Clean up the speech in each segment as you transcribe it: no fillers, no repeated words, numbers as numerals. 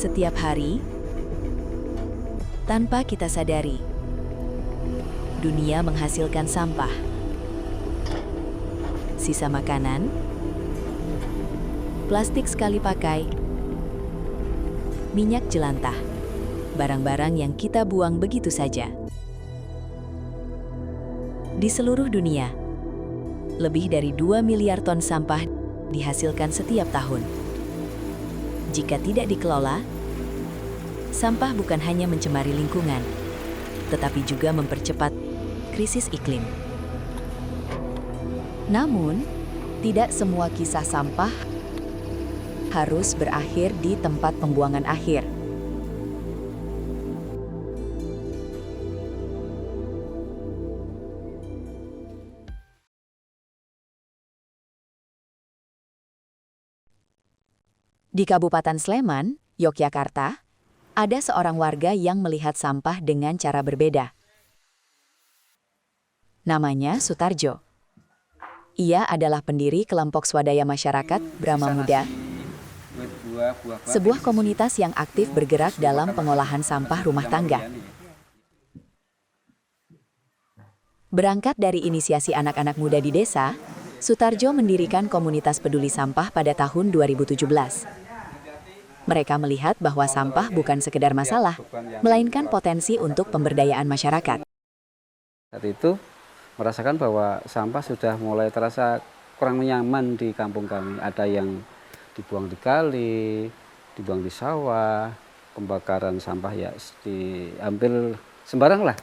Setiap hari, tanpa kita sadari, dunia menghasilkan sampah. Sisa makanan, plastik sekali pakai, minyak jelantah, barang-barang yang kita buang begitu saja. Di seluruh dunia, lebih dari 2 miliar ton sampah dihasilkan setiap tahun. Jika tidak dikelola, sampah bukan hanya mencemari lingkungan, tetapi juga mempercepat krisis iklim. Namun, tidak semua kisah sampah harus berakhir di tempat pembuangan akhir. Di Kabupaten Sleman, Yogyakarta, ada seorang warga yang melihat sampah dengan cara berbeda. Namanya Sutarjo. Ia adalah pendiri kelompok swadaya masyarakat Brahma Muda, sebuah komunitas yang aktif bergerak dalam pengolahan sampah rumah tangga. Berangkat dari inisiasi anak-anak muda di desa, Sutarjo mendirikan komunitas peduli sampah pada tahun 2017. Mereka melihat bahwa sampah bukan sekedar masalah, melainkan potensi untuk pemberdayaan masyarakat. Saat itu merasakan bahwa sampah sudah mulai terasa kurang nyaman di kampung kami. Ada yang dibuang di kali, dibuang di sawah, pembakaran sampah ya hampir sembarang lah.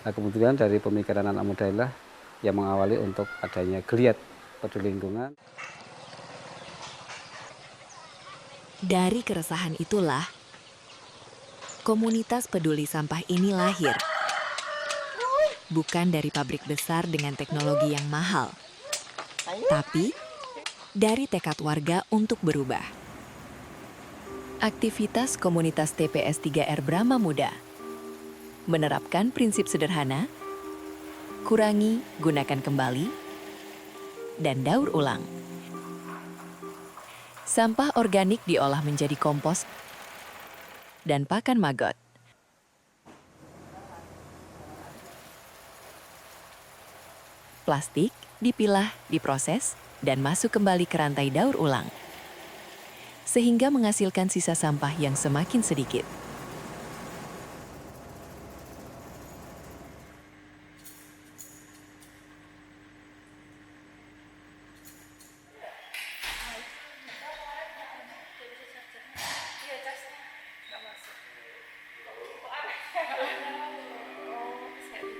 Nah, kemudian dari pemikiran anak muda lah yang mengawali untuk adanya geliat peduli lingkungan. Dari keresahan itulah, komunitas peduli sampah ini lahir. Bukan dari pabrik besar dengan teknologi yang mahal, tapi dari tekad warga untuk berubah. Aktivitas komunitas TPS 3R Brahma Muda menerapkan prinsip sederhana, kurangi, gunakan kembali, dan daur ulang. Sampah organik diolah menjadi kompos dan pakan magot. Plastik dipilah, diproses, dan masuk kembali ke rantai daur ulang, sehingga menghasilkan sisa sampah yang semakin sedikit.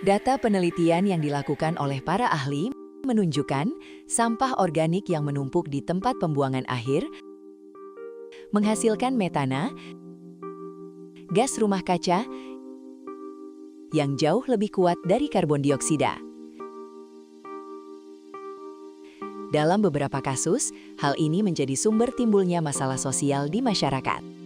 Data penelitian yang dilakukan oleh para ahli menunjukkan sampah organik yang menumpuk di tempat pembuangan akhir menghasilkan metana, gas rumah kaca yang jauh lebih kuat dari karbon dioksida. Dalam beberapa kasus, hal ini menjadi sumber timbulnya masalah sosial di masyarakat.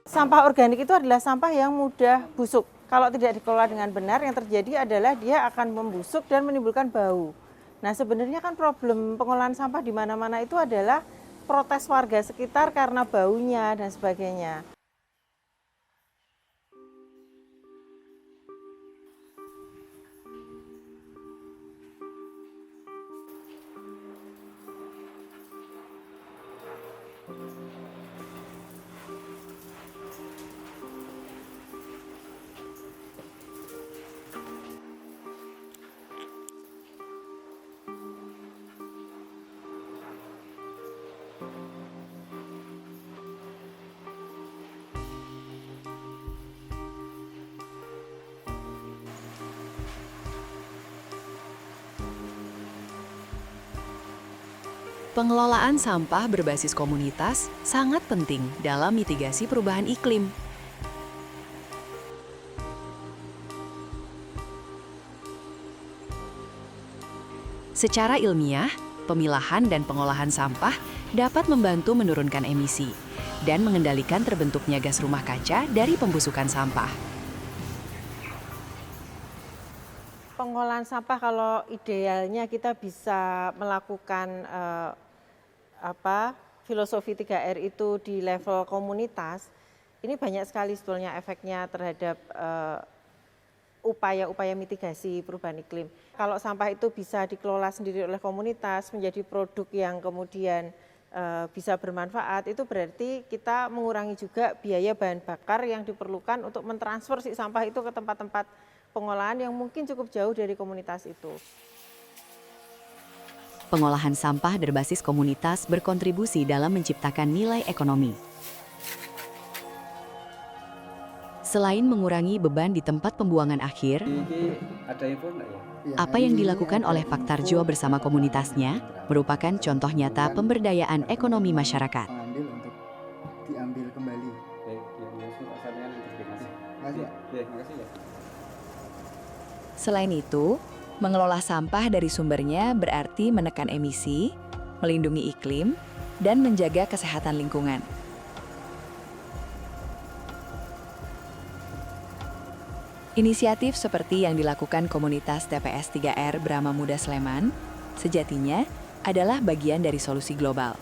Sampah organik itu adalah sampah yang mudah busuk. Kalau tidak dikelola dengan benar, yang terjadi adalah dia akan membusuk dan menimbulkan bau. Nah, sebenarnya kan problem pengolahan sampah di mana-mana itu adalah protes warga sekitar karena baunya dan sebagainya. Pengelolaan sampah berbasis komunitas sangat penting dalam mitigasi perubahan iklim. Secara ilmiah, pemilahan dan pengolahan sampah dapat membantu menurunkan emisi dan mengendalikan terbentuknya gas rumah kaca dari pembusukan sampah. Pengolahan sampah kalau idealnya kita bisa melakukan filosofi 3R itu di level komunitas, ini banyak sekali sebetulnya efeknya terhadap upaya-upaya mitigasi perubahan iklim. Kalau sampah itu bisa dikelola sendiri oleh komunitas menjadi produk yang kemudian bisa bermanfaat, itu berarti kita mengurangi juga biaya bahan bakar yang diperlukan untuk mentransfer si sampah itu ke tempat-tempat pengolahan yang mungkin cukup jauh dari komunitas itu. Pengolahan sampah berbasis komunitas berkontribusi dalam menciptakan nilai ekonomi. Selain mengurangi beban di tempat pembuangan akhir, apa yang dilakukan oleh Pak Tarjo bersama komunitasnya merupakan contoh nyata pemberdayaan ekonomi masyarakat. Mengambil untuk diambil kembali. Selain itu, mengelola sampah dari sumbernya berarti menekan emisi, melindungi iklim, dan menjaga kesehatan lingkungan. Inisiatif seperti yang dilakukan komunitas TPS 3R Brahma Muda Sleman, sejatinya adalah bagian dari solusi global.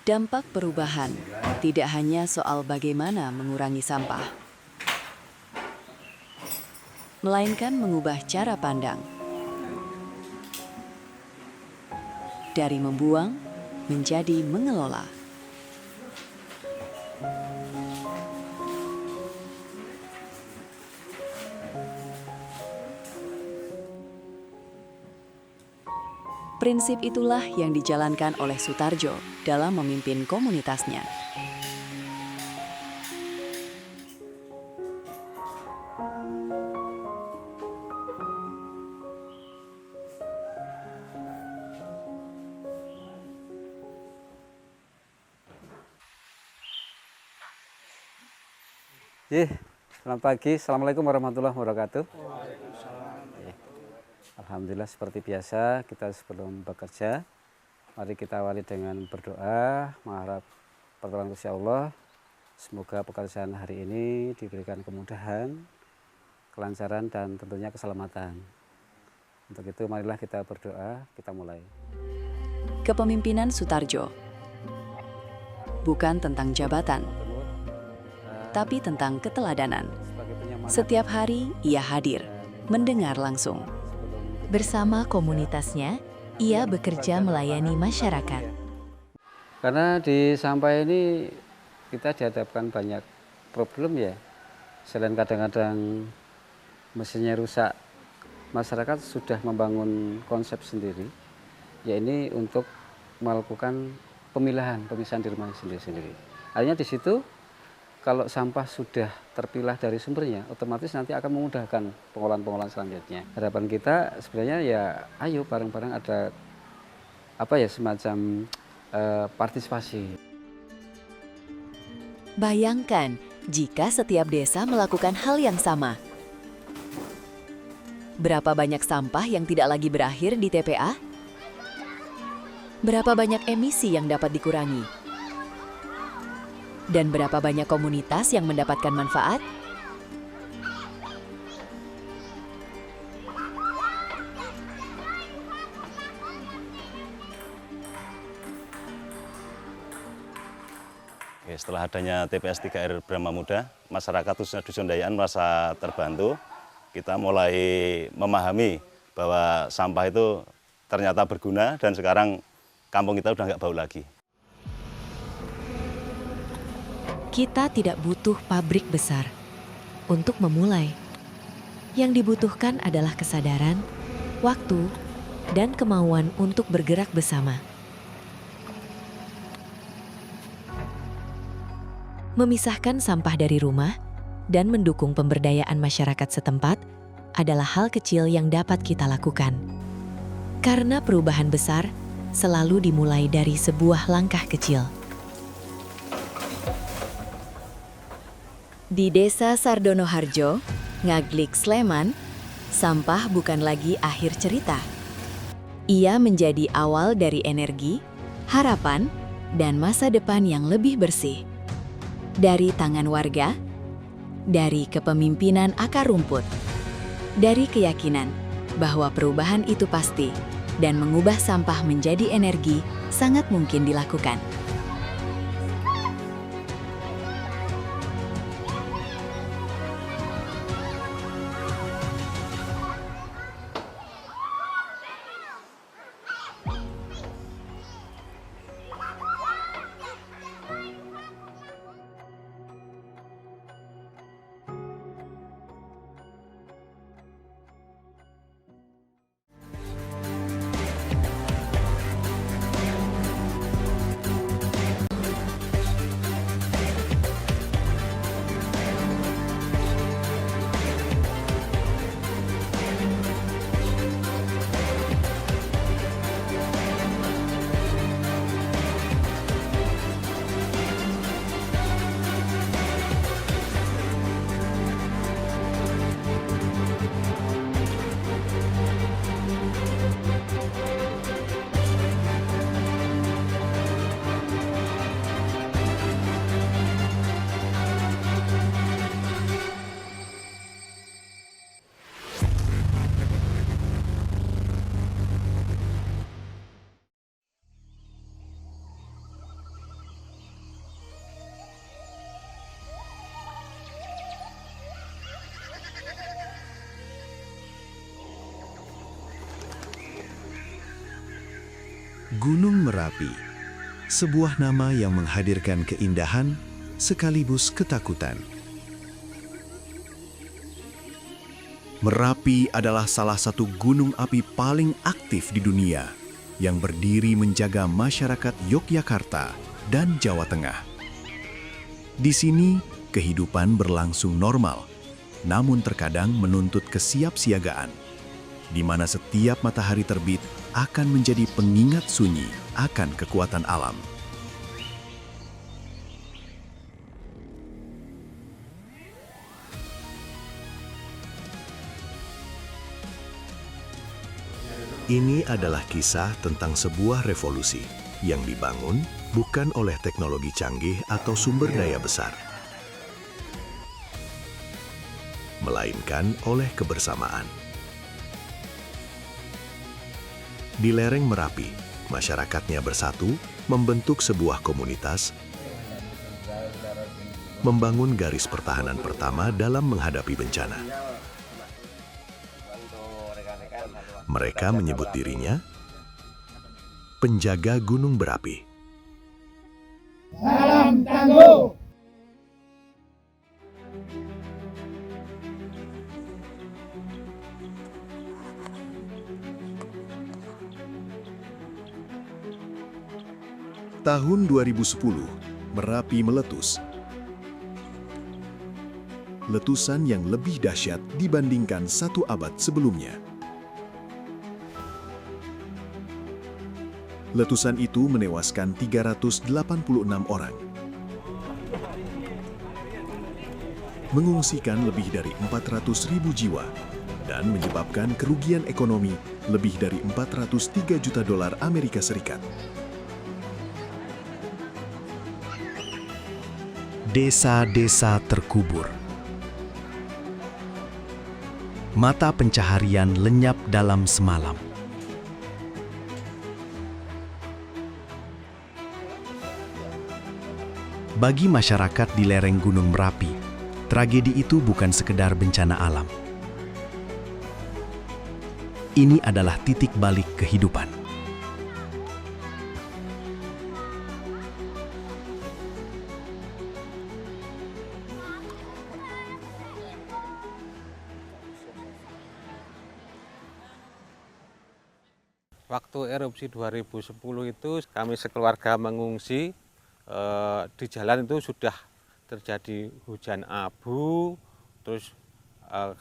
Dampak perubahan tidak hanya soal bagaimana mengurangi sampah, melainkan mengubah cara pandang. Dari membuang menjadi mengelola. Prinsip itulah yang dijalankan oleh Sutarjo dalam memimpin komunitasnya. Selamat pagi, Assalamualaikum warahmatullahi wabarakatuh. Alhamdulillah seperti biasa kita sebelum bekerja, mari kita awali dengan berdoa, mengharap pertolongan Gusti Allah. Semoga pekerjaan hari ini diberikan kemudahan, kelancaran dan tentunya keselamatan. Untuk itu marilah kita berdoa, kita mulai. Kepemimpinan Sutarjo bukan tentang jabatan, tapi tentang keteladanan. Setiap hari ia hadir, mendengar langsung. Bersama komunitasnya, ia bekerja melayani masyarakat. Karena di sampah ini kita dihadapkan banyak problem ya. Selain kadang-kadang mesinnya rusak, masyarakat sudah membangun konsep sendiri, ya ini untuk melakukan pemisahan di rumah sendiri-sendiri. Artinya di situ kalau sampah sudah terpilah dari sumbernya, otomatis nanti akan memudahkan pengolahan-pengolahan selanjutnya. Harapan kita sebenarnya ya, ayo bareng-bareng ada semacam partisipasi. Bayangkan jika setiap desa melakukan hal yang sama. Berapa banyak sampah yang tidak lagi berakhir di TPA? Berapa banyak emisi yang dapat dikurangi? Dan berapa banyak komunitas yang mendapatkan manfaat? Setelah adanya TPS 3R Brahma Muda, masyarakat khususnya Dusun Dayaan merasa terbantu. Kita mulai memahami bahwa sampah itu ternyata berguna dan sekarang kampung kita udah nggak bau lagi. Kita tidak butuh pabrik besar untuk memulai. Yang dibutuhkan adalah kesadaran, waktu, dan kemauan untuk bergerak bersama. Memisahkan sampah dari rumah dan mendukung pemberdayaan masyarakat setempat adalah hal kecil yang dapat kita lakukan. Karena perubahan besar selalu dimulai dari sebuah langkah kecil. Di Desa Sardono Harjo, Ngaglik, Sleman, Sampah bukan lagi akhir cerita. Ia menjadi awal dari energi, harapan, dan masa depan yang lebih bersih. Dari tangan warga, dari kepemimpinan akar rumput, dari keyakinan bahwa perubahan itu pasti dan mengubah sampah menjadi energi sangat mungkin dilakukan. Gunung Merapi, sebuah nama yang menghadirkan keindahan sekaligus ketakutan. Merapi adalah salah satu gunung api paling aktif di dunia yang berdiri menjaga masyarakat Yogyakarta dan Jawa Tengah. Di sini, kehidupan berlangsung normal, namun terkadang menuntut kesiapsiagaan, di mana setiap matahari terbit akan menjadi pengingat sunyi akan kekuatan alam. Ini adalah kisah tentang sebuah revolusi yang dibangun bukan oleh teknologi canggih atau sumber daya besar, melainkan oleh kebersamaan. Di lereng Merapi, masyarakatnya bersatu membentuk sebuah komunitas, membangun garis pertahanan pertama dalam menghadapi bencana. Mereka menyebut dirinya penjaga gunung berapi. Salam tangguh. Tahun 2010, Merapi meletus. Letusan yang lebih dahsyat dibandingkan 1 abad sebelumnya. Letusan itu menewaskan 386 orang, mengungsikan lebih dari 400.000 jiwa, dan menyebabkan kerugian ekonomi lebih dari 403 juta dolar Amerika Serikat. Desa-desa terkubur. Mata pencaharian lenyap dalam semalam. Bagi masyarakat di lereng Gunung Merapi, tragedi itu bukan sekedar bencana alam. Ini adalah titik balik kehidupan. Waktu erupsi 2010 itu kami sekeluarga mengungsi, di jalan itu sudah terjadi hujan abu, terus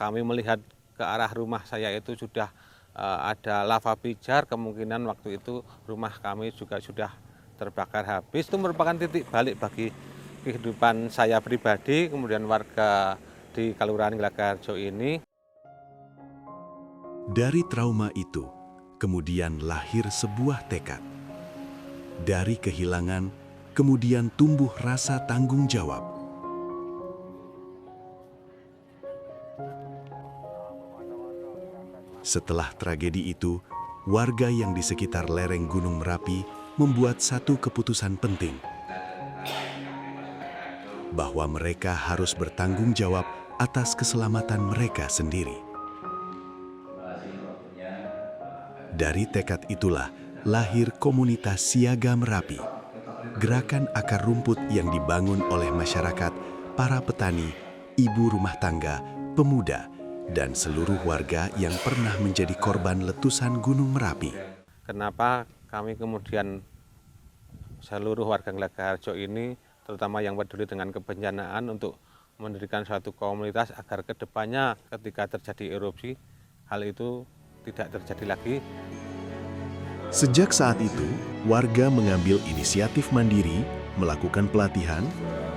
kami melihat ke arah rumah saya itu sudah ada lava pijar, kemungkinan waktu itu rumah kami juga sudah terbakar habis. Itu merupakan titik balik bagi kehidupan saya pribadi, kemudian warga di Kelurahan Gelagah Harjo ini. Dari trauma itu, kemudian lahir sebuah tekad. Dari kehilangan, kemudian tumbuh rasa tanggung jawab. Setelah tragedi itu, warga yang di sekitar lereng Gunung Merapi membuat satu keputusan penting, bahwa mereka harus bertanggung jawab atas keselamatan mereka sendiri. Dari tekad itulah lahir komunitas Siaga Merapi, gerakan akar rumput yang dibangun oleh masyarakat, para petani, ibu rumah tangga, pemuda, dan seluruh warga yang pernah menjadi korban letusan Gunung Merapi. Kenapa kami kemudian seluruh warga Gelagah Harjo ini, terutama yang peduli dengan kebencanaan, untuk mendirikan suatu komunitas agar kedepannya ketika terjadi erupsi, hal itu tidak terjadi lagi. Sejak saat itu, warga mengambil inisiatif mandiri, melakukan pelatihan,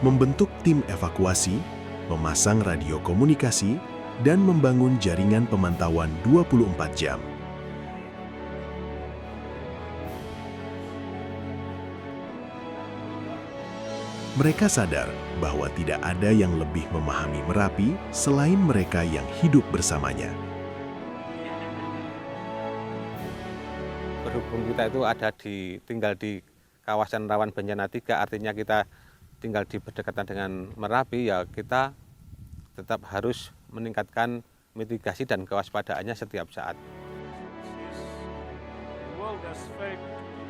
membentuk tim evakuasi, memasang radio komunikasi, dan membangun jaringan pemantauan 24 jam. Mereka sadar bahwa tidak ada yang lebih memahami Merapi selain mereka yang hidup bersamanya. Berhubung kita itu tinggal di kawasan rawan bencana 3, artinya kita tinggal di berdekatan dengan Merapi, ya kita tetap harus meningkatkan mitigasi dan kewaspadaannya setiap saat.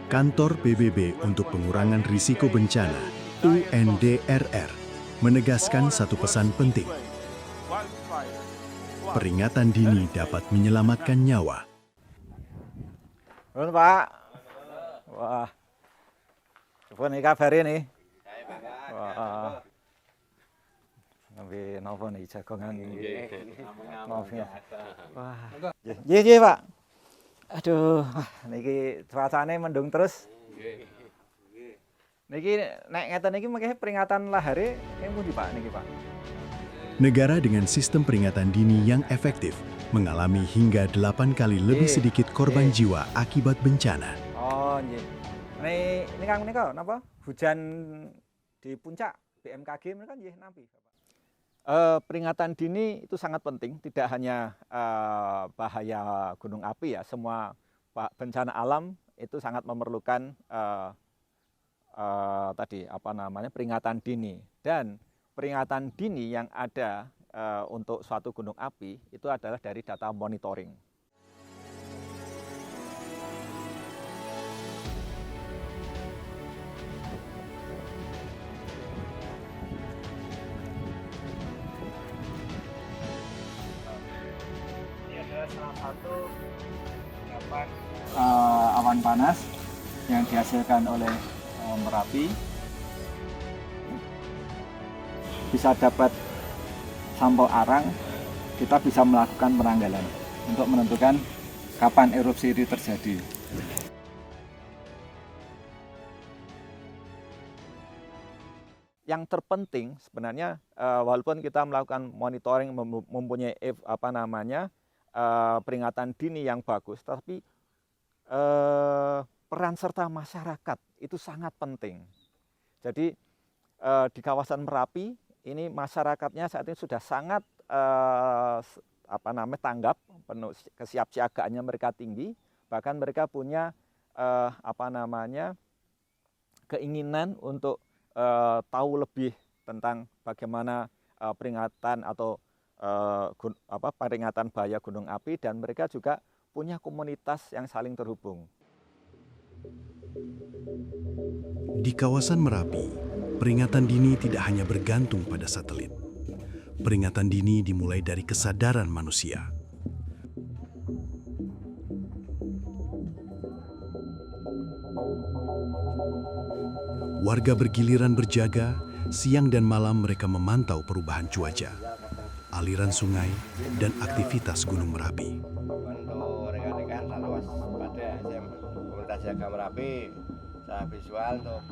Kantor PBB untuk Pengurangan Risiko Bencana, UNDRR, menegaskan satu pesan penting. Peringatan dini dapat menyelamatkan nyawa. Halo Pak. Wah. Coba nih kabari nih. Wah. Nabi nopo nih jagongan ini. Maaf ya. Wah. Nggih, Pak. Aduh, niki cuacane mendung terus. Niki nek ngeten iki mengke peringatan lahare ing pundi Pak niki Pak? Negara dengan sistem peringatan dini yang efektif mengalami hingga 8 kali lebih sedikit korban jiwa akibat bencana. Oh, nggih. Ini Kang menika napa? Hujan di puncak BMKG menika nggih nampi, Bapak. Peringatan dini itu sangat penting, tidak hanya bahaya gunung api ya, semua bencana alam itu sangat memerlukan peringatan dini. Dan peringatan dini yang ada untuk suatu gunung api itu adalah dari data monitoring. Ini adalah salah satu awan panas yang dihasilkan oleh Merapi. Bisa dapat sampel arang, kita bisa melakukan penanggalan untuk menentukan kapan erupsi ini terjadi. Yang terpenting sebenarnya walaupun kita melakukan monitoring, mempunyai peringatan dini yang bagus, tapi peran serta masyarakat itu sangat penting. Jadi di kawasan Merapi ini masyarakatnya saat ini sudah sangat tanggap, penuh kesiapsiagaannya mereka tinggi, bahkan mereka punya keinginan untuk tahu lebih tentang bagaimana peringatan atau peringatan bahaya gunung api, dan mereka juga punya komunitas yang saling terhubung. Di kawasan Merapi, peringatan dini tidak hanya bergantung pada satelit. Peringatan dini dimulai dari kesadaran manusia. Warga bergiliran berjaga, siang dan malam mereka memantau perubahan cuaca, aliran sungai, dan aktivitas Gunung Merapi. Untuk rekan-rekan selalu waspada komunitas Siaga Merapi, saya visual untuk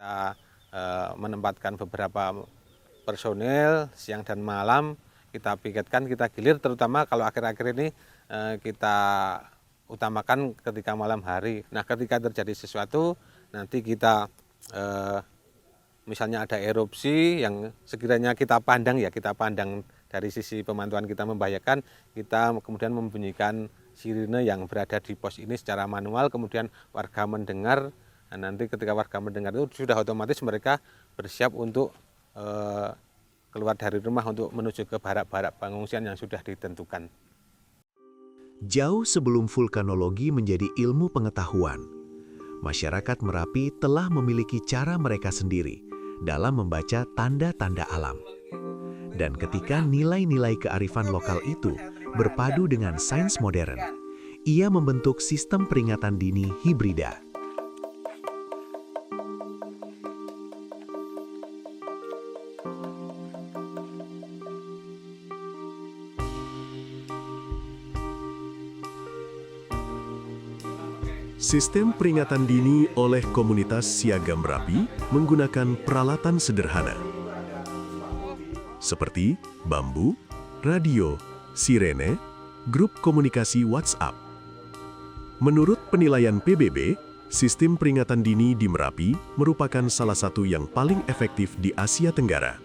Kita menempatkan beberapa personil siang dan malam, kita piketkan, kita gilir, terutama kalau akhir-akhir ini kita utamakan ketika malam hari. Nah, ketika terjadi sesuatu, nanti kita misalnya ada erupsi yang sekiranya kita pandang dari sisi pemantauan kita membahayakan, kita kemudian membunyikan sirine yang berada di pos ini secara manual, kemudian warga mendengar. Nah, nanti ketika warga mendengar itu sudah otomatis mereka bersiap untuk keluar dari rumah untuk menuju ke barak-barak pengungsian yang sudah ditentukan. Jauh sebelum vulkanologi menjadi ilmu pengetahuan, masyarakat Merapi telah memiliki cara mereka sendiri dalam membaca tanda-tanda alam. Dan ketika nilai-nilai kearifan lokal itu berpadu dengan sains modern, ia membentuk sistem peringatan dini hibrida. Sistem peringatan dini oleh komunitas Siaga Merapi menggunakan peralatan sederhana seperti bambu, radio, sirene, grup komunikasi WhatsApp. Menurut penilaian PBB, sistem peringatan dini di Merapi merupakan salah satu yang paling efektif di Asia Tenggara.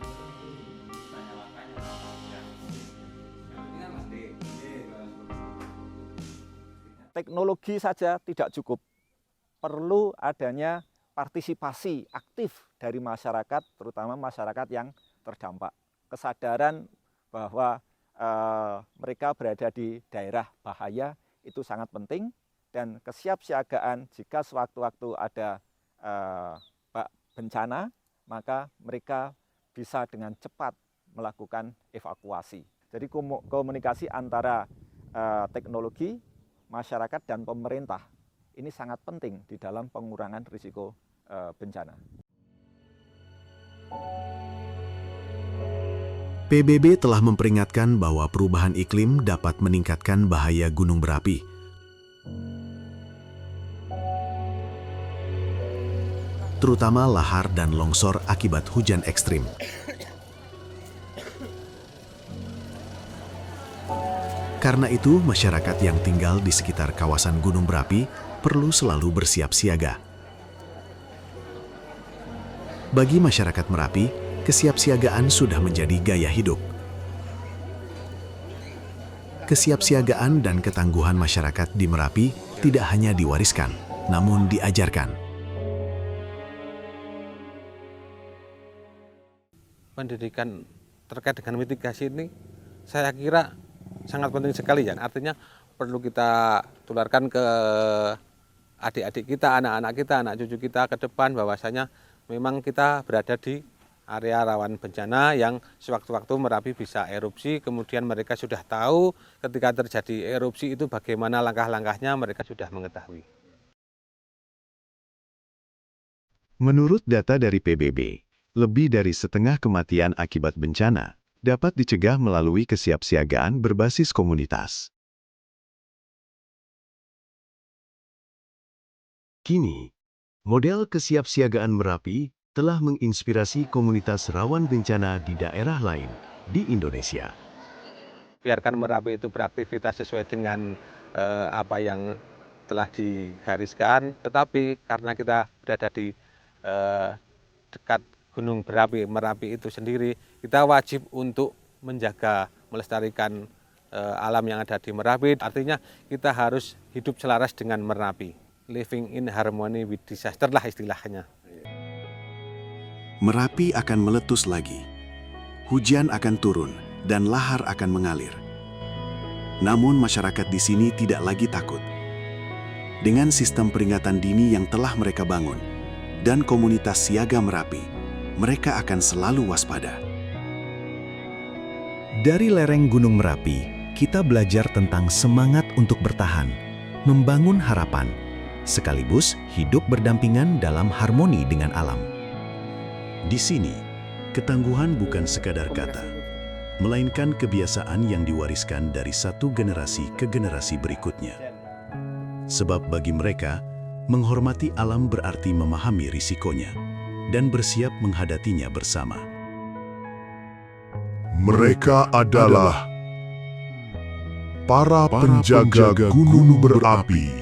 Teknologi saja tidak cukup, perlu adanya partisipasi aktif dari masyarakat, terutama masyarakat yang terdampak. Kesadaran bahwa mereka berada di daerah bahaya itu sangat penting, dan kesiapsiagaan jika sewaktu-waktu ada bencana, maka mereka bisa dengan cepat melakukan evakuasi. Jadi komunikasi antara teknologi, masyarakat dan pemerintah ini sangat penting di dalam pengurangan risiko bencana. PBB telah memperingatkan bahwa perubahan iklim dapat meningkatkan bahaya gunung berapi. Terutama lahar dan longsor akibat hujan ekstrim. Karena itu, masyarakat yang tinggal di sekitar kawasan gunung berapi perlu selalu bersiap siaga. Bagi masyarakat Merapi, kesiapsiagaan sudah menjadi gaya hidup. Kesiapsiagaan dan ketangguhan masyarakat di Merapi tidak hanya diwariskan, namun diajarkan. Pendidikan terkait dengan mitigasi ini, saya kira sangat penting sekali ya. Artinya perlu kita tularkan ke adik-adik kita, anak-anak kita, anak cucu kita ke depan, bahwasanya memang kita berada di area rawan bencana yang sewaktu-waktu Merapi bisa erupsi, kemudian mereka sudah tahu ketika terjadi erupsi itu bagaimana langkah-langkahnya, mereka sudah mengetahui. Menurut data dari PBB, lebih dari setengah kematian akibat bencana dapat dicegah melalui kesiapsiagaan berbasis komunitas. Kini, model kesiapsiagaan Merapi telah menginspirasi komunitas rawan bencana di daerah lain di Indonesia. Biarkan Merapi itu beraktivitas sesuai dengan apa yang telah digariskan, tetapi karena kita berada di dekat Gunung Merapi itu sendiri, kita wajib untuk menjaga, melestarikan alam yang ada di Merapi. Artinya kita harus hidup selaras dengan Merapi. Living in harmony with disaster lah istilahnya. Merapi akan meletus lagi. Hujan akan turun dan lahar akan mengalir. Namun masyarakat di sini tidak lagi takut. Dengan sistem peringatan dini yang telah mereka bangun dan komunitas siaga Merapi, mereka akan selalu waspada. Dari lereng Gunung Merapi, kita belajar tentang semangat untuk bertahan, membangun harapan, sekaligus hidup berdampingan dalam harmoni dengan alam. Di sini, ketangguhan bukan sekadar kata, melainkan kebiasaan yang diwariskan dari satu generasi ke generasi berikutnya. Sebab bagi mereka, menghormati alam berarti memahami risikonya dan bersiap menghadapinya bersama. Mereka adalah para penjaga gunung berapi